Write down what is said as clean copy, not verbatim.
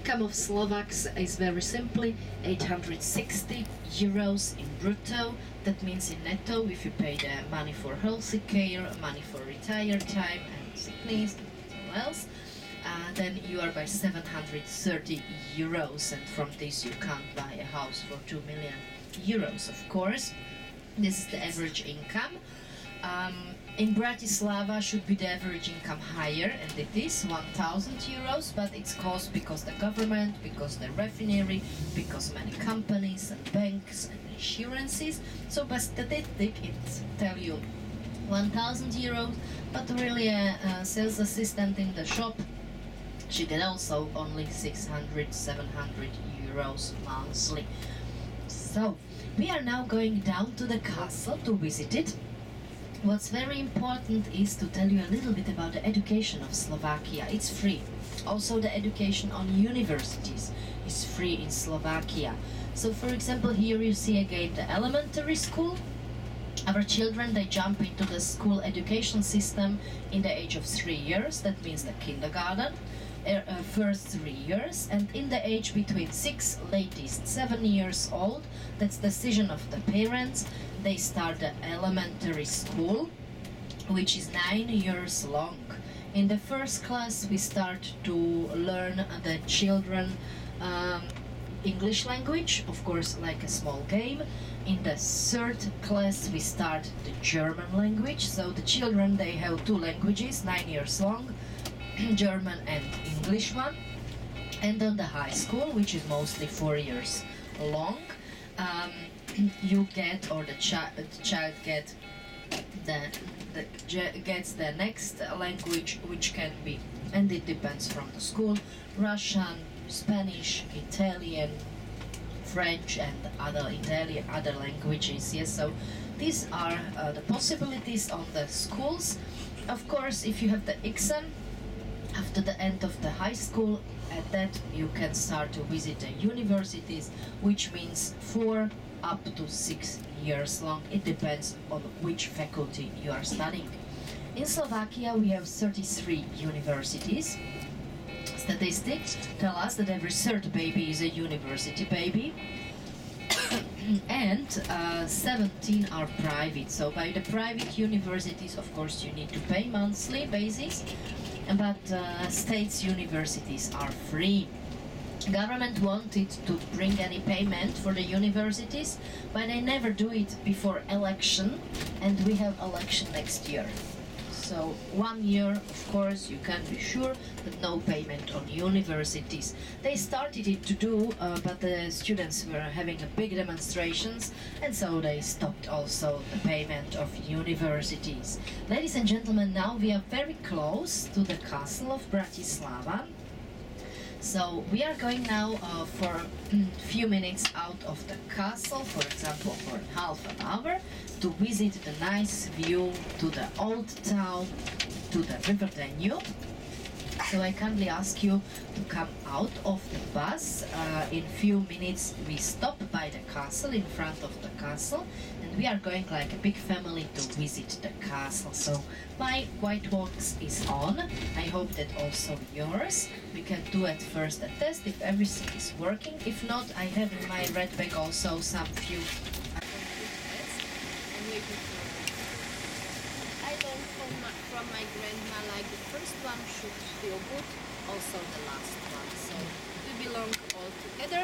income of Slovaks is very simply 860 euros in brutto. That means in netto, if you pay the money for healthy care, money for retire time and sickness, and what else, then you are by 730 euros, and from this you can't buy a house for 2 million euros, of course. This is the average income. In Bratislava should be the average income higher, and it is 1,000 euros, but it's caused because the government, because the refinery, because many companies and banks and insurances. So by statistic it tell you 1,000 euros, but really a sales assistant in the shop, she get also only 600, 700 euros monthly. So we are now going down to the castle to visit it. What's very important is to tell you a little bit about the education of Slovakia. It's free. Also the education on universities is free in Slovakia. So for example, here you see again the elementary school. Our children, they jump into the school education system in the age of 3 years. That means the kindergarten. First 3 years, and in the age between 6, latest 7 years old, that's decision of the parents, they start the elementary school, which is 9 years long. In the first class we start to learn the children English language, of course like a small game. In the third class we start the German language, so the children, they have 2 languages, 9 years long, German and English one. And on the high school, which is mostly 4 years long, you get, or the child get gets the next language, which can be, and it depends from the school, Russian, Spanish, Italian, French, and other languages. Yes, so these are the possibilities on the schools. Of course, if you have the exam after the end of the high school, at that you can start to visit the universities, which means 4 up to 6 years long. It depends on which faculty you are studying. In Slovakia we have 33 universities. Statistics tell us that every third baby is a university baby. And 17 are private. So by the private universities, of course, you need to pay monthly basis, but states universities are free. Government wanted to bring any payment for the universities, but they never do it before election, and we have election next year. So 1 year, of course, you can be sure that no payment on universities. They started it to do, but the students were having a big demonstrations, and so they stopped also the payment of universities. Ladies and gentlemen, now we are very close to the castle of Bratislava. So we are going now for a few minutes out of the castle, for example for half an hour, to visit the nice view to the old town, to the river Danube. So I kindly ask you to come out of the bus. In few minutes we stop by the castle, in front of the castle, and we are going like a big family to visit the castle. So my white box is on. I hope that also yours. We can do at first a test if everything is working. If not, I have in my red bag also some few I learned from my grandma, like the first one should feel good, also the last one. So we belong all together.